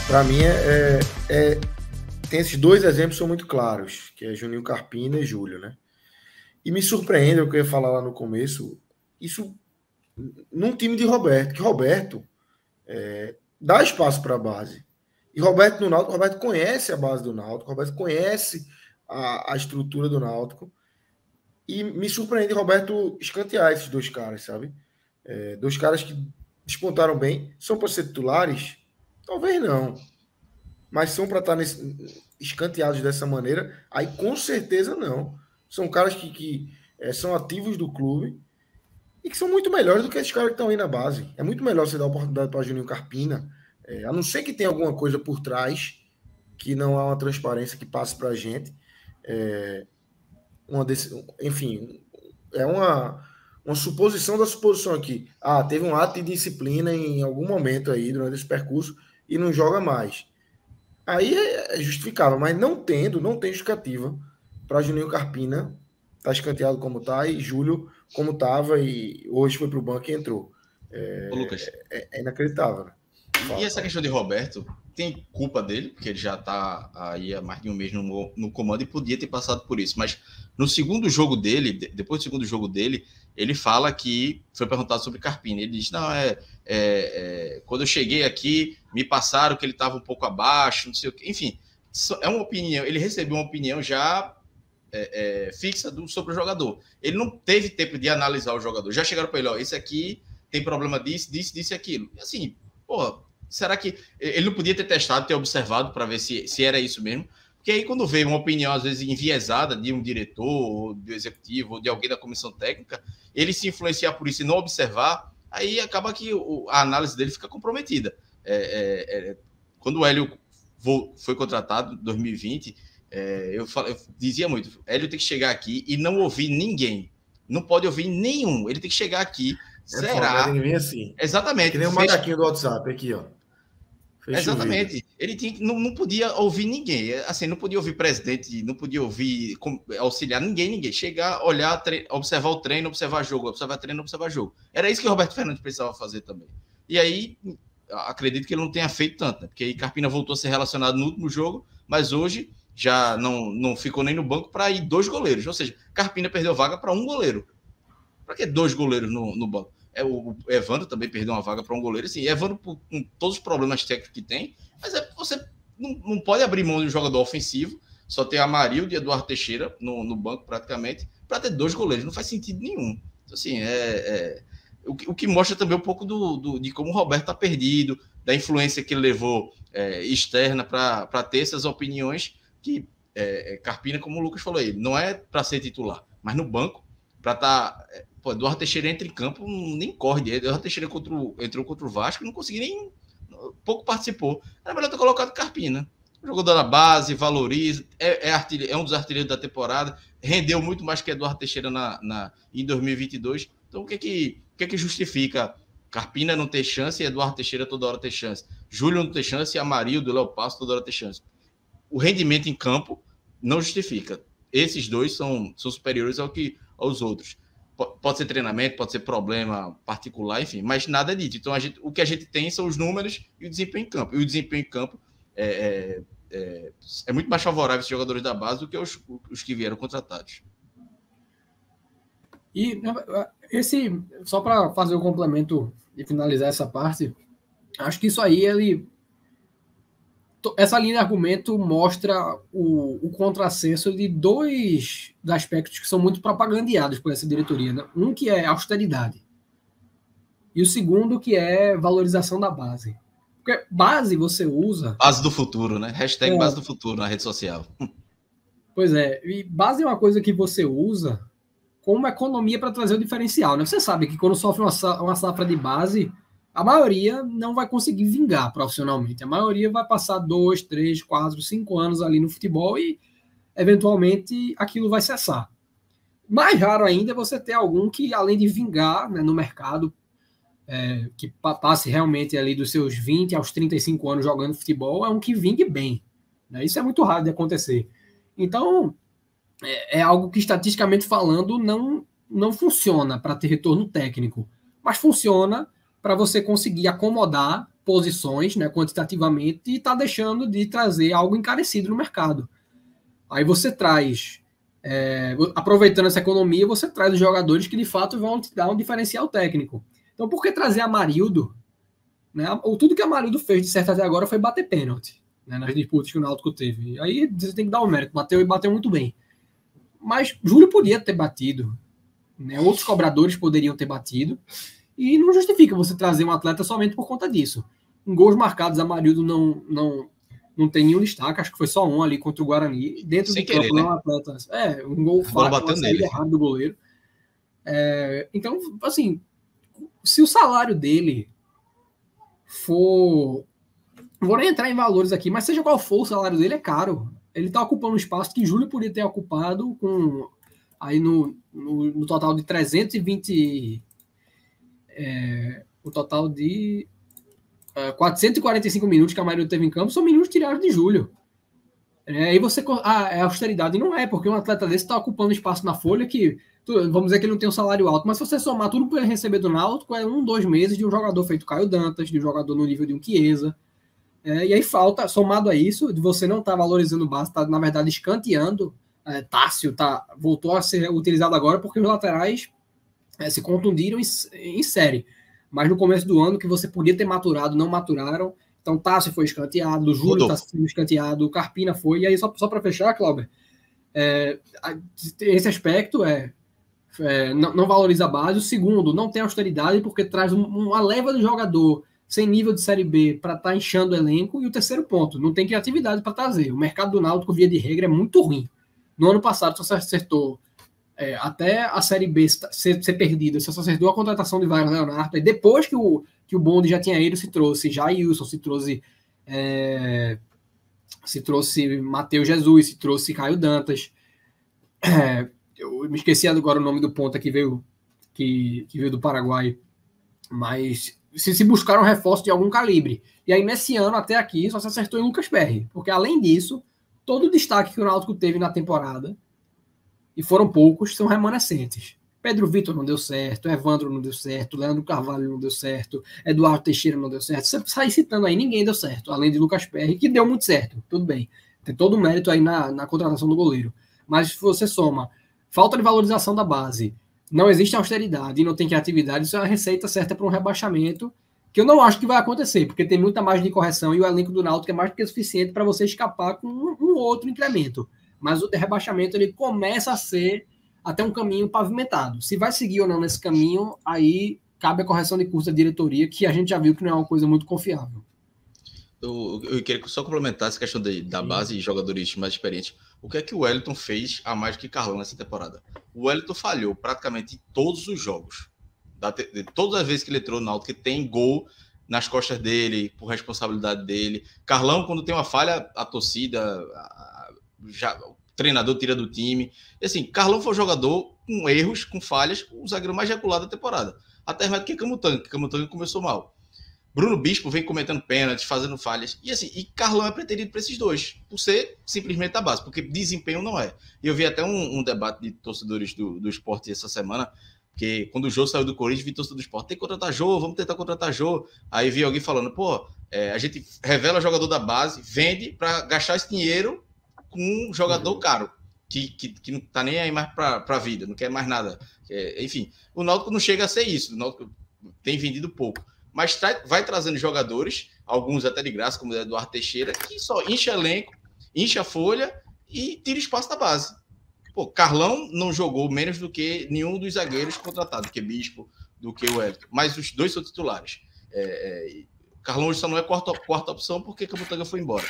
Para mim, tem esses dois exemplos que são muito claros, que é Juninho Carpina e Júlio, né? E me surpreende, o que eu ia falar lá no começo, isso num time de Roberto, que Roberto dá espaço para a base. E Roberto no Náutico, Roberto conhece a base do Náutico, Roberto conhece a estrutura do Náutico. E me surpreende Roberto escantear esses dois caras, sabe? Dois caras que despontaram bem. São para ser titulares? Talvez não. Mas são para estar escanteados dessa maneira? Aí com certeza não. São caras que são ativos do clube e que são muito melhores do que esses caras que estão aí na base. É muito melhor você dar oportunidade para Juninho Carpina, a não ser que tenha alguma coisa por trás, que não há uma transparência que passe para a gente. Enfim, é uma suposição da suposição aqui. Teve um ato de disciplina em algum momento aí durante esse percurso e não joga mais. Aí é justificável, mas não tem justificativa para Juninho Carpina tá escanteado como tá e Júlio como tava e hoje foi pro banco e entrou. Ô, Lucas, é inacreditável, né? E essa questão de Roberto, tem culpa dele, porque ele já está aí há mais de um mês no comando e podia ter passado por isso. Mas no segundo jogo dele, depois do segundo jogo dele, ele fala que foi perguntado sobre Carpini. Ele diz: não, quando eu cheguei aqui, me passaram que ele estava um pouco abaixo, não sei o quê. Enfim, é uma opinião. Ele recebeu uma opinião já fixa sobre o jogador. Ele não teve tempo de analisar o jogador. Já chegaram para ele: ó, esse aqui tem problema disso e aquilo. E assim, porra, será que ele não podia ter testado, ter observado para ver se era isso mesmo? Porque aí quando vê uma opinião, às vezes, enviesada de um diretor, ou do executivo, ou de alguém da comissão técnica, ele se influenciar por isso e não observar, aí acaba que a análise dele fica comprometida. Quando o Hélio foi contratado em 2020, eu dizia muito, Hélio tem que chegar aqui e não ouvir ninguém. Não pode ouvir nenhum. Ele tem que chegar aqui. Será? Foda, ele vem assim. Exatamente. Que nem o macaquinho do WhatsApp aqui, ó. Exatamente. Ele não podia ouvir ninguém. Assim, não podia ouvir presidente, não podia ouvir auxiliar ninguém. Chegar, olhar, observar o treino, observar jogo, observar treino, observar jogo. Era isso que o Roberto Fernandes precisava fazer também. E aí, acredito que ele não tenha feito tanto, né? Porque aí Carpina voltou a ser relacionado no último jogo, mas hoje já não ficou nem no banco para ir 2 goleiros. Ou seja, Carpina perdeu vaga para 1 goleiro. Para que 2 goleiros no banco? O Evandro também perdeu uma vaga para um goleiro. Assim, Evandro, com todos os problemas técnicos que tem, mas você não pode abrir mão de um jogador ofensivo, só ter Amarildo e Eduardo Teixeira no banco, praticamente, para ter 2 goleiros. Não faz sentido nenhum. Então, assim, o que mostra também um pouco de como o Roberto está perdido, da influência que ele levou externa para ter essas opiniões que Carpina, como o Lucas falou aí, não é para ser titular, mas no banco, para estar... Eduardo Teixeira entra em campo, nem corre. Eduardo Teixeira entrou contra o Vasco, não conseguiu nem... Pouco participou. Era melhor ter colocado Carpina. Jogador da base, valoriza, é um dos artilheiros da temporada, rendeu muito mais que Eduardo Teixeira em 2022. Então, o que justifica Carpina não ter chance e Eduardo Teixeira toda hora ter chance? Júlio não ter chance e Amarildo, Léo Passo toda hora ter chance. O rendimento em campo não justifica. Esses dois são superiores aos outros. Pode ser treinamento, pode ser problema particular, enfim, mas nada disso. Então, o que a gente tem são os números e o desempenho em campo. E o desempenho em campo é muito mais favorável aos jogadores da base do que os que vieram contratados. E só para fazer o complemento e finalizar essa parte, acho que isso aí, essa linha de argumento mostra o contrassenso de 2 aspectos que são muito propagandeados por essa diretoria, né? Um que é austeridade e o segundo que é valorização da base. Porque base você usa... Base do futuro, né? Hashtag base do futuro na rede social. Pois é, e base é uma coisa que você usa como economia para trazer o diferencial, né? Você sabe que quando sofre uma safra de base, a maioria não vai conseguir vingar profissionalmente. A maioria vai passar 2, 3, 4, 5 anos ali no futebol e, eventualmente, aquilo vai cessar. Mais raro ainda é você ter algum que, além de vingar, né, no mercado, que passe realmente ali dos seus 20 aos 35 anos jogando futebol, é um que vingue bem. Né? Isso é muito raro de acontecer. Então, é algo que, estatisticamente falando, não funciona para ter retorno técnico, mas funciona para você conseguir acomodar posições, né, quantitativamente, e está deixando de trazer algo encarecido no mercado. Aí você traz, aproveitando essa economia, você traz os jogadores que de fato vão te dar um diferencial técnico. Então, por que trazer Amarildo? Né? Tudo que Amarildo fez de certo até agora foi bater pênalti, né, nas disputas que o Náutico teve. Aí você tem que dar o mérito, bateu e bateu muito bem. Mas Júlio podia ter batido, né? Outros cobradores poderiam ter batido, e não justifica você trazer um atleta somente por conta disso. Em gols marcados, Amarildo não tem nenhum destaque, acho que foi só um ali contra o Guarani. Dentro do campo, não é um atleta. Um gol fácil, uma saída errada do goleiro. Então, assim, se o salário dele for... Não vou nem entrar em valores aqui, mas seja qual for o salário dele, é caro. Ele está ocupando um espaço que Júlio podia ter ocupado com aí no total de 320... o total de 445 minutos que a Amarildo teve em campo são minutos tirados de Júlio. Aí você... é austeridade. Não é, porque um atleta desse está ocupando espaço na folha que... Vamos dizer que ele não tem um salário alto, mas se você somar tudo que ele receber do Náutico, é 2 meses de um jogador feito Caio Dantas, de um jogador no nível de um Chiesa. E aí falta, somado a isso, de você não estar valorizando o base, está, na verdade, escanteando. Tássio voltou a ser utilizado agora porque os laterais se contundiram em série. Mas no começo do ano, que você podia ter maturado, não maturaram. Então, Tássio foi escanteado, o Júlio está sendo escanteado, o Carpina foi. E aí, só para fechar, Cláudio, esse aspecto não valoriza a base. O segundo, não tem austeridade, porque traz uma leva de jogador sem nível de Série B para estar inchando o elenco. E o terceiro ponto, não tem criatividade para trazer. O mercado do Náutico, via de regra, é muito ruim. No ano passado, você acertou até a Série B ser perdida, você só acertou a contratação de Wagner Leonardo. E depois que o bonde já tinha ido, se trouxe Jailson, se trouxe Matheus Jesus, se trouxe Caio Dantas. Eu me esqueci agora o nome do ponta que veio do Paraguai, mas se buscaram reforço de algum calibre. E aí, nesse ano, até aqui, só se acertou em Lucas Perry, porque, além disso, todo o destaque que o Náutico teve na temporada, e foram poucos, são remanescentes. Pedro Vitor não deu certo, Evandro não deu certo, Leandro Carvalho não deu certo, Eduardo Teixeira não deu certo. Você sai citando aí, ninguém deu certo, além de Lucas Perry, que deu muito certo, tudo bem. Tem todo o mérito aí na contratação do goleiro. Mas se você soma falta de valorização da base, não existe austeridade e não tem criatividade, isso é a receita certa para um rebaixamento, que eu não acho que vai acontecer, porque tem muita margem de correção e o elenco do Náutico é mais do que suficiente para você escapar com um outro incremento. Mas o rebaixamento ele começa a ser até um caminho pavimentado. Se vai seguir ou não nesse caminho, aí cabe a correção de custo da diretoria, que a gente já viu que não é uma coisa muito confiável. Eu queria só complementar essa questão da base e jogadores mais experientes. O que é que o Wellington fez a mais do que Carlão nessa temporada? O Wellington falhou praticamente em todos os jogos. Todas as vezes que ele entrou no Náutico, tem gol nas costas dele, por responsabilidade dele. Carlão, quando tem uma falha, a torcida, o treinador tira do time. E assim, Carlão foi um jogador com erros, com falhas, o zagueiro mais regulado da temporada. Até mais do que Camutanga começou mal. Bruno Bispo vem cometendo pênaltis, fazendo falhas. E assim, Carlão é preterido para esses dois, por ser simplesmente a base, porque desempenho não é. E eu vi até um debate de torcedores do Sport essa semana, que quando o Jô saiu do Corinthians, vi torcedor do Sport, tem que contratar Jô, vamos tentar contratar Jô. Aí vi alguém falando, a gente revela jogador da base, vende para gastar esse dinheiro com um jogador caro, que não tá nem aí mais para a vida, não quer mais nada. Enfim, o Náutico não chega a ser isso, o Náutico tem vendido pouco. Mas vai trazendo jogadores, alguns até de graça, como o Eduardo Teixeira, que só enche elenco, enche a folha e tira espaço da base. Carlão não jogou menos do que nenhum dos zagueiros contratados, do que Bispo, do que o Wellington. Mas os dois são titulares. Carlão hoje só não é quarta opção porque Camutanga foi embora.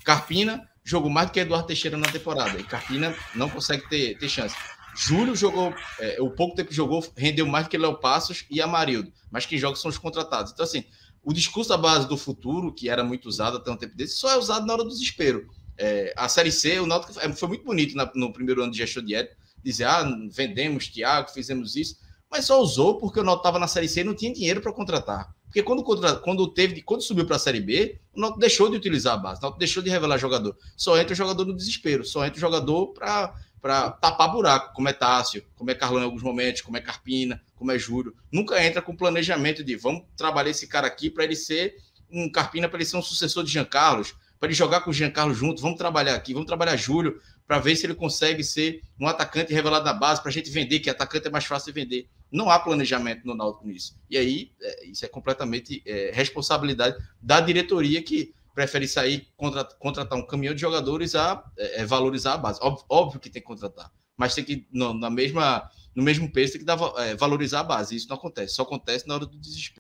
Carpina jogou mais do que Eduardo Teixeira na temporada. E Carpina não consegue ter chance. Júlio jogou, o pouco tempo que jogou, rendeu mais do que Léo Passos e Amarildo, mas quem joga são os contratados. Então, assim, o discurso da base do futuro, que era muito usado até um tempo desse, só é usado na hora do desespero. A Série C, o Náutico foi muito bonito no primeiro ano de gestão de Edson, dizer, vendemos Thiago, fizemos isso, mas só usou porque o Náutico estava na Série C e não tinha dinheiro para contratar. Porque quando subiu para a Série B, o Náutico deixou de utilizar a base, o Náutico deixou de revelar jogador. Só entra o jogador no desespero, só entra o jogador para tapar buraco, como é Tássio, como é Carlão em alguns momentos, como é Carpina, como é Júlio. Nunca entra com planejamento de vamos trabalhar esse cara aqui para ele ser um Carpina para ele ser um sucessor de Jean Carlos, para ele jogar com o Jean Carlos junto, vamos trabalhar aqui, vamos trabalhar Júlio, para ver se ele consegue ser um atacante revelado da base, para a gente vender, que atacante é mais fácil de vender. Não há planejamento no Náutico nisso. E aí, isso é completamente responsabilidade da diretoria, que prefere sair, contratar um caminhão de jogadores a valorizar a base. Óbvio que tem que contratar, mas tem que, no mesmo peso, tem que valorizar a base. Isso não acontece, só acontece na hora do desespero.